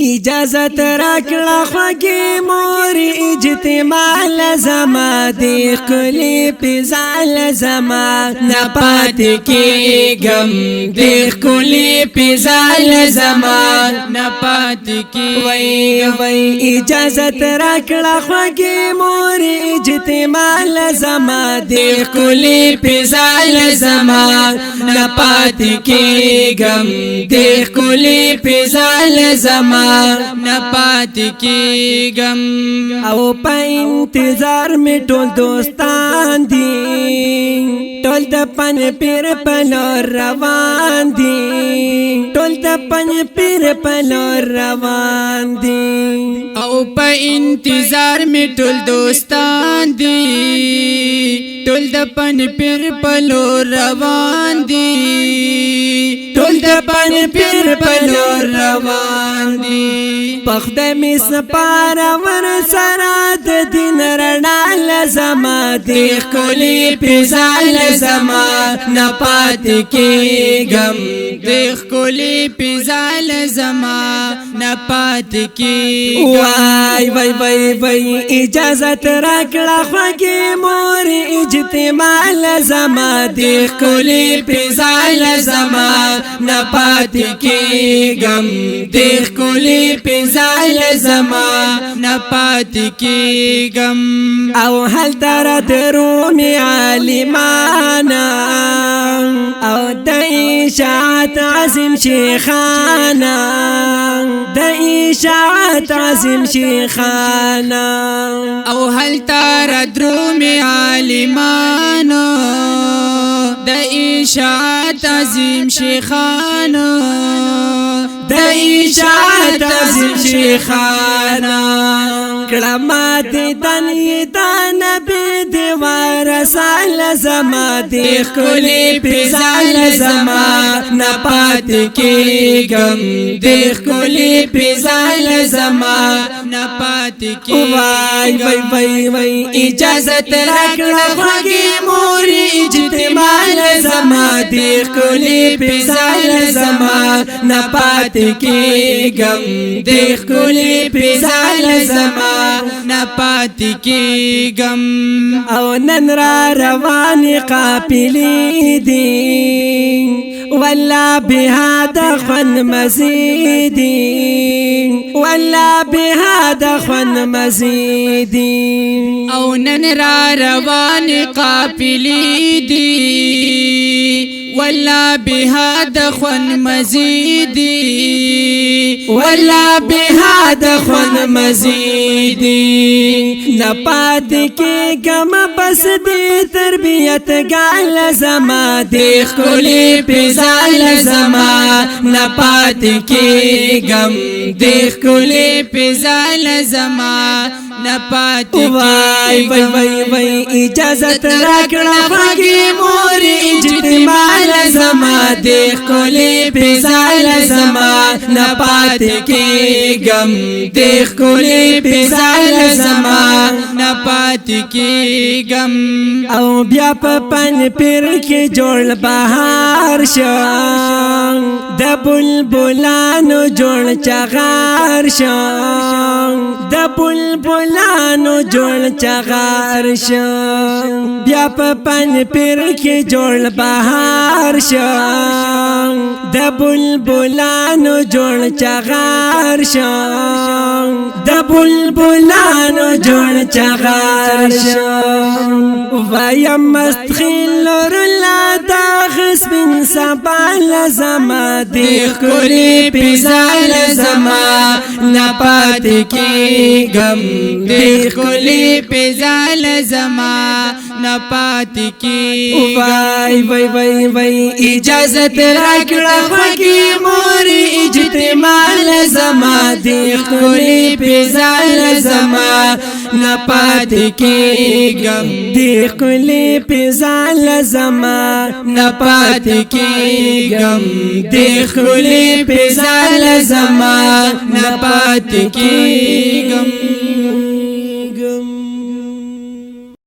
اجازت راکړه خوږې مور اجتماع لزما دی ښکلې فضا لزما نه پاتې کېږم دی ښکلې فضا لزما نه پاتې کېږم وای اجازت راکړه خوږې مور اجتماع لزما دی ښکلې فضا لزما نه پاتې کېږم دی ښکلې فضا لزما نه پاتې کېږم او په انتظار می ټول دوستان دي ټول د پن پیر په لور روان دي ټول د پن پیر په لور روان دي او په انتظار می ټول دوستان دي ټول د پن پیر په لور روان دي ټول د پن پیر په لور روان دي پخده می سپارا ور سره د دین رڼا لزما دی ښکلې فضا لزما نه پاتې کېږم دی ښکلې فضا لزما نه پاتې کېږم وای وای وای وای اجازت راکړه خوږې مور اجتماع لزما دی ښکلې فضا لزما نه پاتې کېږم دی ښکلې فضا لزما نه پاتې کېږم او هلته را درومي عالمانا او د اشاعت عظیم شیخانا د اشاعت عظیم شیخانا او هلته را درومي عالمانو د اشاعت عظیم شیخانو د اشاعت عظیم شیخانا کلمات دنی دا نبی دیوار سال زما دی ښکلې فضا لزما نه پاتې کېږم دی ښکلې فضا لزما نه پاتې کېږم وای وای وای وای اجازت راکړه خوږې مور اجتماع لزما دی ښکلې فضا لزما نه پاتې کېږم دی ښکلې فضا لزما نه پاتې کېږم او نن را روان قافلې دي والله بهذا خن مزيدي والله بهذا خن مزيدي او نن را روان قافلې دي والله بهذا خن مزيدي والله بهذا خن مزيدي نه پاتې کېږم بس دې تربیت ګال زما دې ښکلې فضا لزما نه پاتې کېږم دې ښکلې فضا لزما نه پاتې وای وای وای وای اجازت راکړه خوږې مور اجتماع لزما دې ښکلې فضا لزما نه پاتې کېږم دې ښکلې فضا لزما نه پاتې کېږم او بیا په پن پیر کې جوړ بهار شم د بلبلانو جوړ چغار شم د بلبلانو جوړ چغار شم بیا په پن پیر کې جوړ بهار شم د بلبلانو جوړ چغار شم د بلبلانو جوړ چغار شم وایم مستخیل الله دا غسبن سبا لزما دی ښکلې فضا لزما نه پاتې کېږم دی ښکلې فضا لزما نه پاتې کېږم وای وای وای وای اجازت راکړه خوږې مور اجتماع لزما دی ښکلې فضا لزما نه پاتې کېږم دی ښکلې فضا لزما نه پاتې کېږم دی ښکلې فضا لزما نه پاتې کېږم